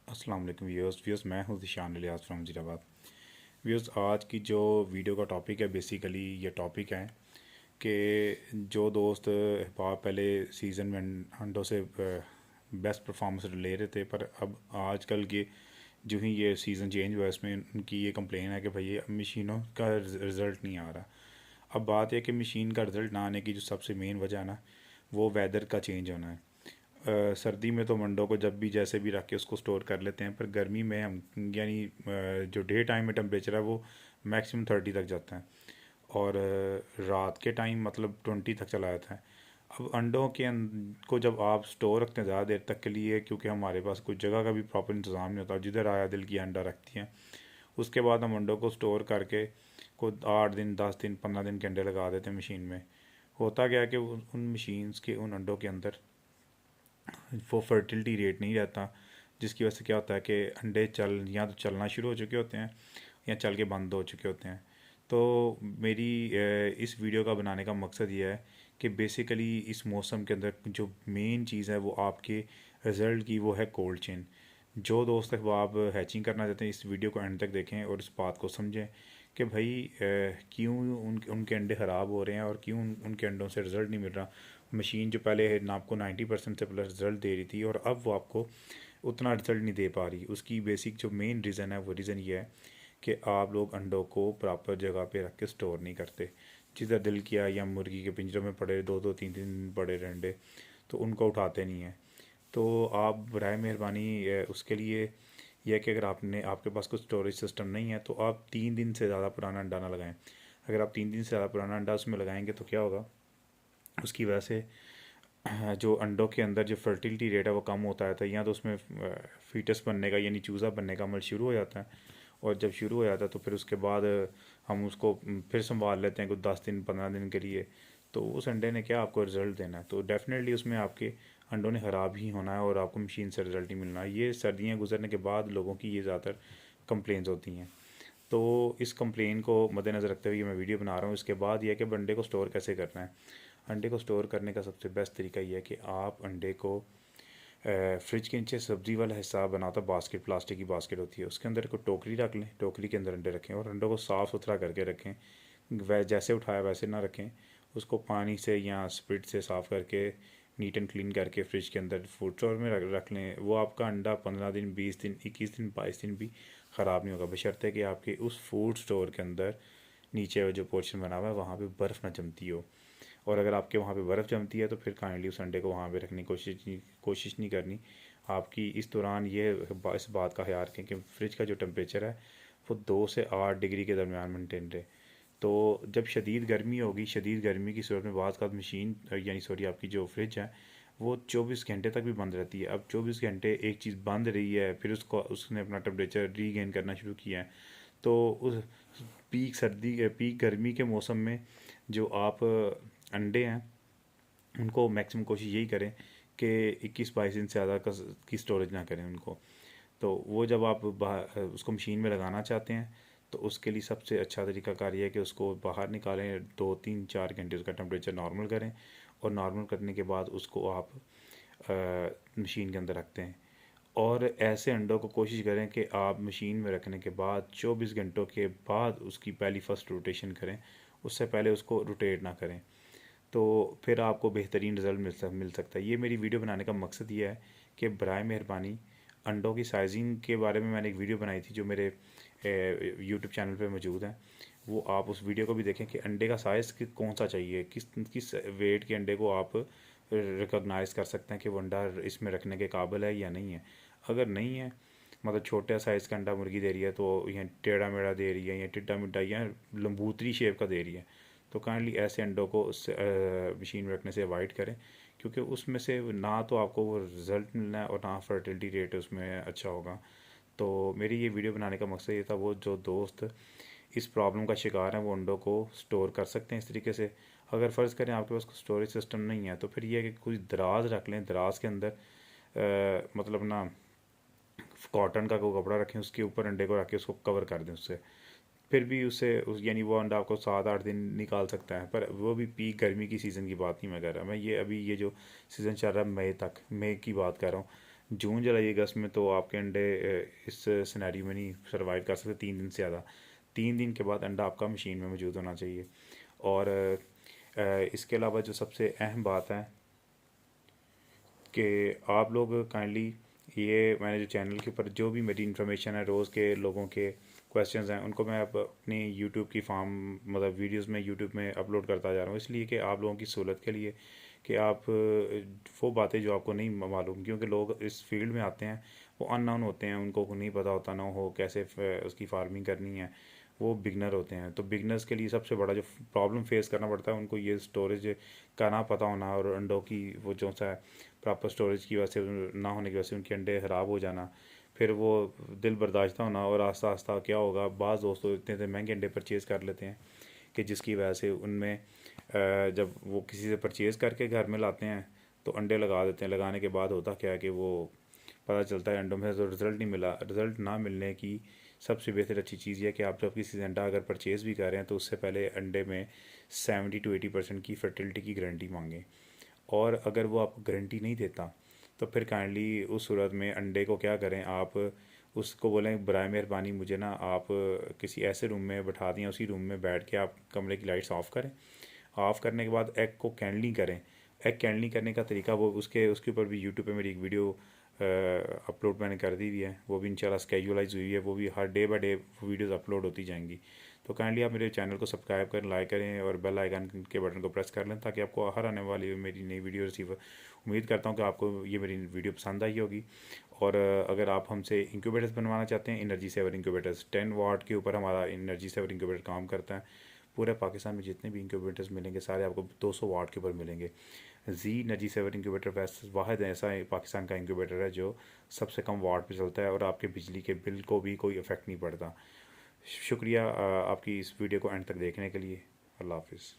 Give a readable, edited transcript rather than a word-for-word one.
अस्सलाम वालेकुम व्यूअर्स मैं हूं ज़िशान इलियास फ्रॉम ज़ीराबाद। व्यूअर्स, आज की जो वीडियो का टॉपिक है, बेसिकली ये टॉपिक है कि जो दोस्त पहले सीज़न में अंडों से बेस्ट परफॉर्मेंस ले रहे थे, पर अब आजकल के जो ही ये सीज़न चेंज हुआ है इसमें उनकी ये कंप्लेन है कि भाई ये मशीनों का रिज़ल्ट नहीं आ रहा। अब बात है कि मशीन का रिज़ल्ट ना आने की जो सबसे मेन वजह है ना, वो वेदर का चेंज होना है। सर्दी में तो मंडों को जब भी जैसे भी रख के उसको स्टोर कर लेते हैं, पर गर्मी में हम यानी जो डे टाइम में टेम्परेचर है वो मैक्सिमम 30 तक जाता है, और रात के टाइम मतलब 20 तक चला जाता है। अब अंडों के को जब आप स्टोर रखते हैं ज़्यादा देर तक के लिए, क्योंकि हमारे पास कोई जगह का भी प्रॉपर इंतज़ाम नहीं होता, जिधर आया दिल की अंडा रखती हैं। उसके बाद हम अंडों को स्टोर करके को 8 दिन 10 दिन 15 दिन के अंडे लगा देते हैं मशीन में। होता क्या है कि उन मशीन्स के उन अंडों के अंदर वो फर्टिलिटी रेट नहीं रहता, जिसकी वजह से क्या होता है कि अंडे या तो चलना शुरू हो चुके होते हैं या चल के बंद हो चुके होते हैं। तो मेरी इस वीडियो का बनाने का मकसद ये है कि बेसिकली इस मौसम के अंदर जो मेन चीज़ है वो आपके रिज़ल्ट की, वो है कोल्ड चेन। जो दोस्त वो आप हैचिंग करना चाहते हैं, इस वीडियो को एंड तक देखें और इस बात को समझें कि भाई क्यों उनके अंडे ख़राब हो रहे हैं और क्यों उनके अंडों से रिज़ल्ट नहीं मिल रहा। मशीन जो पहले ना आपको 90% से प्लस रिज़ल्ट दे रही थी, और अब वो आपको उतना रिज़ल्ट नहीं दे पा रही। उसकी बेसिक जो मेन रीज़न है वो रीज़न ये है कि आप लोग अंडों को प्रॉपर जगह पे रख के स्टोर नहीं करते। जिधर दिल किया या मुर्गी के पिंजरों में पड़े दो दो तीन तीन पड़े रहे अंडे, तो उनको उठाते नहीं हैं। तो आप बराए मेहरबानी उसके लिए यह है कि अगर आपके पास कुछ स्टोरेज सिस्टम नहीं है, तो आप 3 दिन से ज़्यादा पुराना अंडा ना लगाएं। अगर आप 3 दिन से ज़्यादा पुराना अंडा उसमें लगाएंगे तो क्या होगा, उसकी वजह से जो अंडों के अंदर जो फर्टिलिटी रेट है वो कम होता है, या तो उसमें फीटस बनने का यानी चूज़ा बनने का अमल शुरू हो जाता है। और जब शुरू हो जाता है तो फिर उसके बाद हम उसको फिर संभाल लेते हैं कुछ 10 दिन 15 दिन के लिए। तो उस अंडे ने क्या आपको रिज़ल्ट देना है, तो डेफिनेटली उसमें आपके अंडों ने ख़राब ही होना है और आपको मशीन से रिज़ल्ट नहीं मिलना है। ये सर्दियाँ गुजरने के बाद लोगों की ये ज़्यादातर कंप्लेंट्स होती हैं। तो इस कंप्लेन को मद्देनज़र रखते हुए मैं वीडियो बना रहा हूँ। इसके बाद यह है कि अंडे को स्टोर कैसे करना है। अंडे को स्टोर करने का सबसे बेस्ट तरीका यह है कि आप अंडे को फ्रिज के नीचे सब्ज़ी वाला हिस्सा बनाता बास्केट, प्लास्टिक की बास्केट होती है, उसके अंदर कोई टोकरी रख लें, टोकरी के अंदर अंडे रखें और अंडों को साफ़ सुथरा करके रखें। वह जैसे उठाया वैसे ना रखें, उसको पानी से या स्पिरिट से साफ़ करके नीट एंड क्लीन करके फ्रिज के अंदर फूड स्टोर में रख लें। वो आपका अंडा 15 दिन 20 दिन 21 दिन 22 दिन भी ख़राब नहीं होगा, बशर्ते कि आपके उस फूड स्टोर के अंदर नीचे जो पोर्शन बना हुआ है वहाँ पे बर्फ़ ना जमती हो। और अगर आपके वहाँ पे बर्फ़ जमती है तो फिर काइंडली उस अंडे को वहाँ पे रखने की कोशिश नहीं करनी। आपकी इस दौरान ये इस बात का ख्याल रखें कि फ्रिज का जो टेम्परेचर है वो 2 से 8 डिग्री के दरमियान मेंटेन रहे। तो जब शदीद गर्मी होगी, शदीद गर्मी की सूरत में बाज़ का मशीन यानी सॉरी आपकी जो फ्रिज है वो 24 घंटे तक भी बंद रहती है। अब 24 घंटे एक चीज़ बंद रही है, फिर उसने अपना टेम्परेचर रीगेन करना शुरू किया है। तो उस पीक गर्मी के मौसम में जो आप अंडे हैं उनको मैक्सिमम कोशिश यही करें कि 21-22 दिन से ज़्यादा की स्टोरेज ना करें उनको। तो वो जब आप बाहर उसको मशीन में लगाना चाहते हैं तो उसके लिए सबसे अच्छा तरीकाकार ये है कि उसको बाहर निकालें, 2 3 4 घंटे उसका टेम्परेचर नॉर्मल करें, और नॉर्मल करने के बाद उसको आप मशीन के अंदर रखते हैं। और ऐसे अंडों को कोशिश करें कि आप मशीन में रखने के बाद 24 घंटों के बाद उसकी पहली फ़र्स्ट रोटेशन करें, उससे पहले उसको रोटेट ना करें। तो फिर आपको बेहतरीन रिज़ल्ट मिल सकता है। ये मेरी वीडियो बनाने का मकसद ये है कि बराए मेहरबानी अंडों की साइजिंग के बारे में मैंने एक वीडियो बनाई थी जो मेरे यूट्यूब चैनल पे मौजूद है। वो आप उस वीडियो को भी देखें कि अंडे का साइज़ कौन सा चाहिए, किस किस वेट के अंडे को आप रिकॉग्नाइज़ कर सकते हैं कि वो अंडा इसमें रखने के काबिल है या नहीं है। अगर नहीं है, मतलब छोटे साइज़ का अंडा मुर्गी दे रही है तो या टेढ़ा मेढ़ा दे रही है या टिड्डा मिड्डा या लंबूतरी शेप का दे रही है, तो काइंडली ऐसे अंडों को मशीन में रखने से अवॉइड करें, क्योंकि उसमें से ना तो आपको वो रिज़ल्ट मिलना है और ना फर्टिलिटी रेट उसमें अच्छा होगा। तो मेरी ये वीडियो बनाने का मकसद ये था, वो जो दोस्त इस प्रॉब्लम का शिकार हैं वो अंडों को स्टोर कर सकते हैं इस तरीके से। अगर फ़र्ज़ करें आपके पास कोई स्टोरेज सिस्टम नहीं है तो फिर ये है कि कोई दराज रख लें, दराज के अंदर मतलब ना कॉटन का कोई कपड़ा रखें, उसके ऊपर अंडे को रख के उसको कवर कर दें उससे। फिर भी उससे यानी वो अंडा आपको 7 8 दिन निकाल सकता है, पर वो भी पीक गर्मी की सीज़न की बात नहीं मैं कर रहा। मैं ये अभी ये जो सीज़न चल रहा है मई तक, मई की बात कर रहा हूँ। जून जुलाई अगस्त में तो आपके अंडे इस सिनेरियो में नहीं सर्वाइव कर सकते 3 दिन से ज़्यादा। 3 दिन के बाद अंडा आपका मशीन में मौजूद होना चाहिए। और इसके अलावा जो सबसे अहम बात है कि आप लोग काइंडली ये मैंने जो चैनल के ऊपर जो भी मेरी इन्फॉर्मेशन है रोज़ के लोगों के क्वेश्चंस हैं उनको मैं अब अपनी यूट्यूब की फार्म मतलब वीडियोस में यूट्यूब में अपलोड करता जा रहा हूँ, इसलिए कि आप लोगों की सहूलत के लिए कि आप वो बातें जो आपको नहीं मालूम, क्योंकि लोग इस फील्ड में आते हैं वो अननोन होते हैं, उनको नहीं पता होता ना हो कैसे उसकी फार्मिंग करनी है, वो बिगनर होते हैं। तो बिगनर्स के लिए सबसे बड़ा जो प्रॉब्लम फेस करना पड़ता है उनको ये स्टोरेज का ना पता होना और अंडों की वो जो सा प्रॉपर स्टोरेज की वजह से ना होने की वजह से उनके अंडे ख़राब हो जाना, फिर वो दिल बर्दाश्त होना, और आस्ता आस्ता क्या होगा, बाज़ दोस्तों इतने इतने महंगे अंडे परचेज़ कर लेते हैं कि जिसकी वजह से उनमें जब वो किसी से परचेज़ करके घर में लाते हैं तो अंडे लगा देते हैं। लगाने के बाद होता क्या है कि वो पता चलता है अंडों में तो रिज़ल्ट नहीं मिला। रिज़ल्ट ना मिलने की सबसे बेहतर अच्छी चीज़ ये है कि आप जब किसी से अंडा अगर परचेज़ भी कर रहे हैं तो उससे पहले अंडे में 70 to 80% की फर्टिलिटी की गारंटी मांगें। और अगर वो आपको गारंटी नहीं देता तो फिर काइंडली उस सूरत में अंडे को क्या करें, आप उसको बोलें बराए मेहरबानी मुझे ना आप किसी ऐसे रूम में बैठा दें, उसी रूम में बैठ के आप कमरे की लाइट्स ऑफ़ करें। ऑफ़ करने के बाद एग को कैंडलिंग करें। एग कैंडलिंग करने का तरीका वो उसके ऊपर भी यूट्यूब पे मेरी एक वीडियो अपलोड मैंने कर दी हुई है, वो भी इंशाल्लाह स्केजुलाइज हुई है, वो भी हर day by day videos upload होती जाएंगी। तो काइंडली आप मेरे चैनल को सब्सक्राइब करें, लाइक करें और बेल आइकन के बटन को प्रेस कर लें ताकि आपको हर आने वाली मेरी नई वीडियो रिसीव। उम्मीद करता हूँ कि आपको ये मेरी वीडियो पसंद आई होगी। और अगर आप हमसे इंक्यूबेटर्स बनवाना चाहते हैं, एनर्जी सेवर इंक्यूबेटर्स 10 वाट के ऊपर हमारा एनर्जी सेवर इंक्यूबेटर काम करता है। पूरे पाकिस्तान में जितने भी इंक्यूबेटर्स मिलेंगे सारे आपको 200 वाट के ऊपर मिलेंगे। जी एनर्जी सेवर इंक्यूबेटर वैसे वाहिद ऐसा पाकिस्तान का इंक्यूबेटर है जो सबसे कम वाट पे चलता है और आपके बिजली के बिल को भी कोई इफ़ेक्ट नहीं पड़ता। शुक्रिया आपकी इस वीडियो को एंड तक देखने के लिए। अल्लाह हाफिज़।